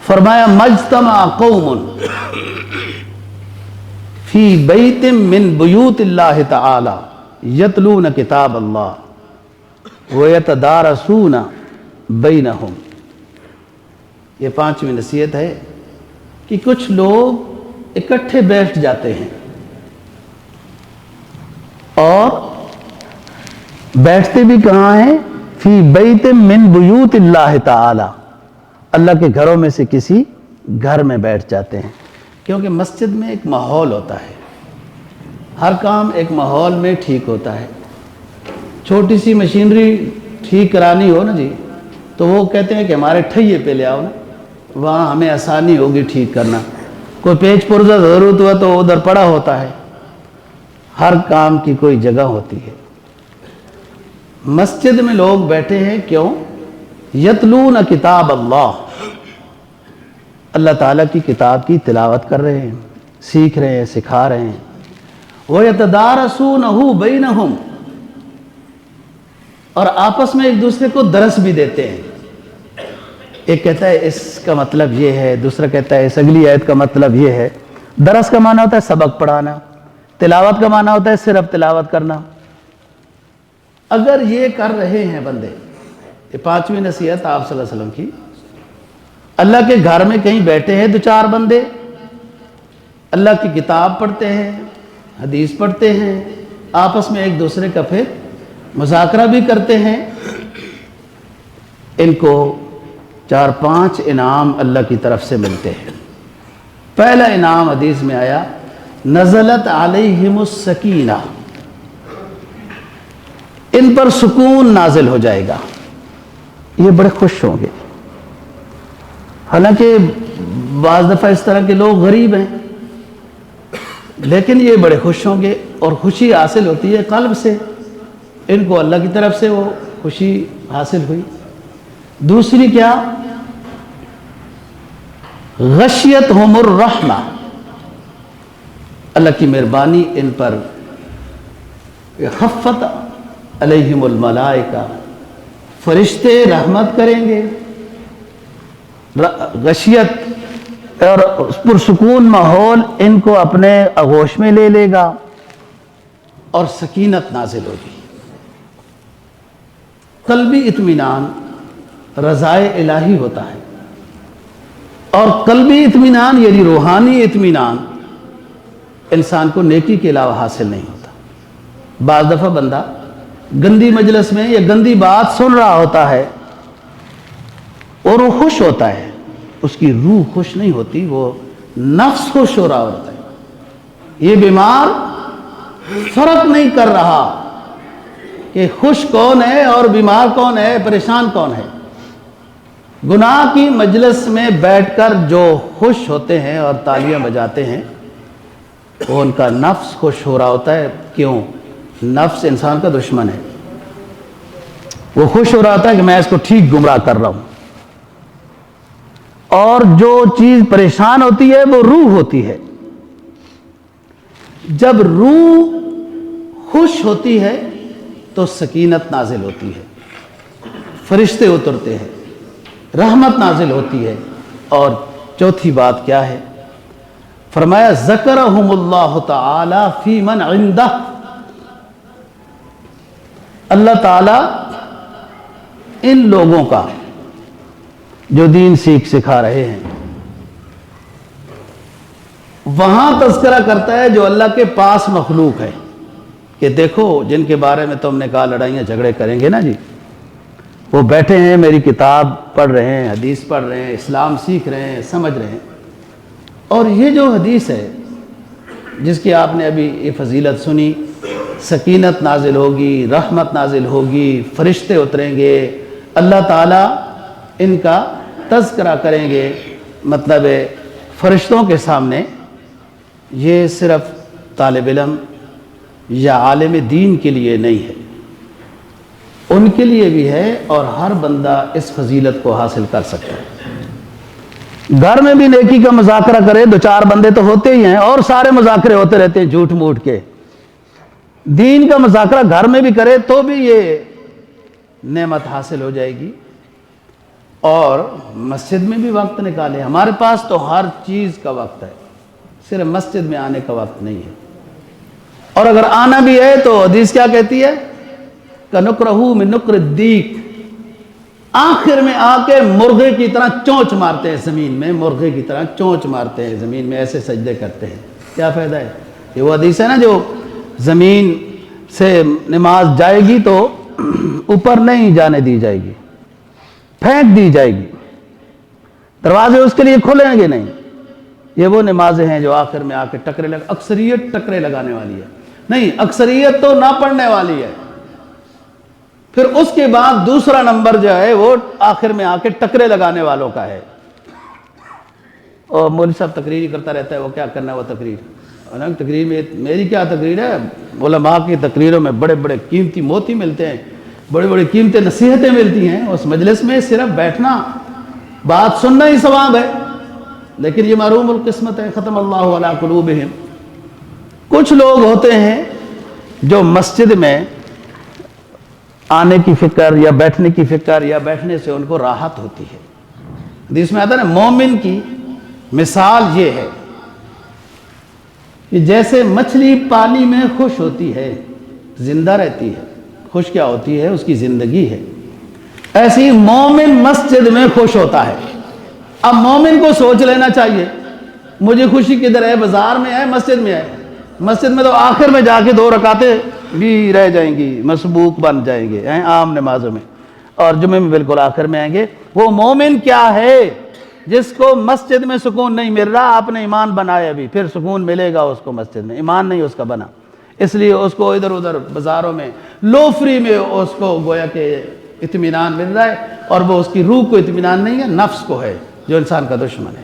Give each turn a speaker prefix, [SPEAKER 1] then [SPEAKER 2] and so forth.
[SPEAKER 1] فرمایا مجتمع قوم فی بیت من بیوت اللہ تعالی یتلون کتاب اللہ ویتدارسون بینہم. یہ 5ویں نصیحت ہے کہ کچھ لوگ اکٹھے بیٹھ جاتے ہیں اور بیٹھتے بھی کہاں ہیں؟ فی بیت من بیوت اللہ تعالی، اللہ کے گھروں میں سے کسی گھر میں بیٹھ جاتے ہیں. کیونکہ مسجد میں ایک ماحول ہوتا ہے، ہر کام ایک ماحول میں ٹھیک ہوتا ہے. چھوٹی سی مشینری ٹھیک کرانی ہو نا جی، تو وہ کہتے ہیں کہ ہمارے ٹھیے پہ لے آؤ نا، وہاں ہمیں آسانی ہوگی ٹھیک کرنا. کوئی پیچ پرزہ ضرورت ہوا تو ادھر پڑا ہوتا ہے. ہر کام کی کوئی جگہ ہوتی ہے. مسجد میں لوگ بیٹھے ہیں کیوں؟ یتلون کتاب اللہ، اللہ تعالیٰ کی کتاب کی تلاوت کر رہے ہیں، سیکھ رہے ہیں، سکھا رہے ہیں. وَيَتَدَارَسُونَهُ بَيْنَهُمْ، اور آپس میں ایک دوسرے کو درس بھی دیتے ہیں. ایک کہتا ہے اس کا مطلب یہ ہے، دوسرا کہتا ہے اس اگلی آیت کا مطلب یہ ہے. درس کا معنی ہوتا ہے سبق پڑھانا، تلاوت کا معنی ہوتا ہے صرف تلاوت کرنا. اگر یہ کر رہے ہیں بندے، یہ 5ویں نصیحت آپ صلی اللہ علیہ وسلم کی، اللہ کے گھر میں کہیں بیٹھے ہیں 2-4 بندے، اللہ کی کتاب پڑھتے ہیں، حدیث پڑھتے ہیں، آپس میں ایک دوسرے کا پھر مذاکرہ بھی کرتے ہیں، ان کو 4-5 انعام اللہ کی طرف سے ملتے ہیں. پہلا انعام حدیث میں آیا نزلت علیہم السکینہ، ان پر سکون نازل ہو جائے گا، یہ بڑے خوش ہوں گے. حالانکہ بعض دفعہ اس طرح کے لوگ غریب ہیں، لیکن یہ بڑے خوش ہوں گے اور خوشی حاصل ہوتی ہے قلب سے. ان کو اللہ کی طرف سے وہ خوشی حاصل ہوئی. دوسری کیا؟ غشیتہم الرحمہ، اللہ کی مہربانی ان پر. خفت علیہم الملائکہ، فرشتے رحمت کریں گے. غشیت اور پرسکون ماحول ان کو اپنے آغوش میں لے لے گا اور سکینت نازل ہوگی. قلبی اطمینان رضائے الہی ہوتا ہے، اور قلبی اطمینان یعنی روحانی اطمینان انسان کو نیکی کے علاوہ حاصل نہیں ہوتا. بعض دفعہ بندہ گندی مجلس میں یا گندی بات سن رہا ہوتا ہے اور وہ خوش ہوتا ہے، اس کی روح خوش نہیں ہوتی، وہ نفس خوش ہو رہا ہوتا ہے. یہ بیمار فرق نہیں کر رہا کہ خوش کون ہے اور بیمار کون ہے، پریشان کون ہے. گناہ کی مجلس میں بیٹھ کر جو خوش ہوتے ہیں اور تالیاں بجاتے ہیں، وہ ان کا نفس خوش ہو رہا ہوتا ہے. کیوں؟ نفس انسان کا دشمن ہے. وہ خوش ہو رہا ہوتا ہے کہ میں اس کو ٹھیک گمراہ کر رہا ہوں. اور جو چیز پریشان ہوتی ہے وہ روح ہوتی ہے. جب روح خوش ہوتی ہے تو سکینت نازل ہوتی ہے، فرشتے اترتے ہیں، رحمت نازل ہوتی ہے. اور چوتھی بات کیا ہے؟ فرمایا ذکرہم اللہ تعالی فی من عندہ، اللہ تعالی ان لوگوں کا جو دین سکھا رہے ہیں وہاں تذکرہ کرتا ہے جو اللہ کے پاس مخلوق ہے، کہ دیکھو جن کے بارے میں تم نے کہا لڑائیاں جھگڑے کریں گے نا جی، وہ بیٹھے ہیں، میری کتاب پڑھ رہے ہیں، حدیث پڑھ رہے ہیں، اسلام سیکھ رہے ہیں، سمجھ رہے ہیں. اور یہ جو حدیث ہے جس کی آپ نے ابھی یہ فضیلت سنی، سکینت نازل ہوگی، رحمت نازل ہوگی، فرشتے اتریں گے، اللہ تعالیٰ ان کا تذکرہ کریں گے. مطلب فرشتوں کے سامنے یہ صرف طالب علم یا عالم دین کے لیے نہیں ہے، ان کے لیے بھی ہے، اور ہر بندہ اس فضیلت کو حاصل کر سکتا ہے. گھر میں بھی نیکی کا مذاکرہ کرے، 2-4 بندے تو ہوتے ہی ہیں، اور سارے مذاکرے ہوتے رہتے ہیں جھوٹ موٹ کے. دین کا مذاکرہ گھر میں بھی کرے تو بھی یہ نعمت حاصل ہو جائے گی. اور مسجد میں بھی وقت نکالے. ہمارے پاس تو ہر چیز کا وقت ہے, صرف مسجد میں آنے کا وقت نہیں ہے. اور اگر آنا بھی ہے تو حدیث کیا کہتی ہے؟ کَنُقْرَهُ مِن نُقْرِ الدِّیک, آخر میں آ کے مرغے کی طرح چونچ مارتے ہیں زمین میں, مرغے کی طرح چونچ مارتے ہیں زمین میں, ایسے سجدے کرتے ہیں. کیا فائدہ ہے؟ یہ وہ حدیث ہے نا جو زمین سے نماز جائے گی تو اوپر نہیں جانے دی جائے گی, پھینک دی جائے گی, دروازے اس کے لیے کھلیں گے نہیں. یہ وہ نمازیں ہیں جو آخر میں آ کے اکثریت ٹکرے لگانے والی ہے. نہیں, اکثریت تو نہ پڑھنے والی ہے. پھر اس کے بعد دوسرا نمبر جو ہے وہ آخر میں آ کے ٹکرے لگانے والوں کا ہے. اور مولوی صاحب تقریر ہی کرتا رہتا ہے, وہ کیا کرنا ہے وہ تقریر. تقریر میں میری کیا تقریر ہے؟ علماء کی تقریروں میں بڑے بڑے قیمتی موتی ملتے ہیں, بڑی بڑی قیمتی نصیحتیں ملتی ہیں. اس مجلس میں صرف بیٹھنا, بات سننا ہی ثواب ہے. لیکن یہ محروم القسمت ہے. ختم اللہ علی قلوبہم. کچھ لوگ ہوتے ہیں جو مسجد میں آنے کی فکر یا بیٹھنے کی فکر, یا بیٹھنے سے ان کو راحت ہوتی ہے. حدیث میں آتا ہے نا, مومن کی مثال یہ ہے کہ جیسے مچھلی پانی میں خوش ہوتی ہے, زندہ رہتی ہے, خوش کیا ہوتی ہے؟ اس کی زندگی ہے. ایسی مومن مسجد میں خوش ہوتا ہے. اب مومن کو سوچ لینا چاہیے مجھے خوشی کدھر ہے, بازار میں ہے, مسجد میں ہے. مسجد میں تو آخر میں جا کے 2 رکعتیں بھی رہ جائیں گی, مسبوق بن جائیں گے عام نمازوں میں, اور جمعے میں بالکل آخر میں آئیں گے. وہ مومن کیا ہے جس کو مسجد میں سکون نہیں مل رہا؟ آپ نے ایمان بنایا بھی, پھر سکون ملے گا اس کو مسجد میں. ایمان نہیں اس کا بنا, اس لیے اس کو ادھر ادھر بازاروں میں لوفری میں اس کو گویا کہ اطمینان مل رہا ہے, اور وہ اس کی روح کو اطمینان نہیں ہے, نفس کو ہے جو انسان کا دشمن ہے.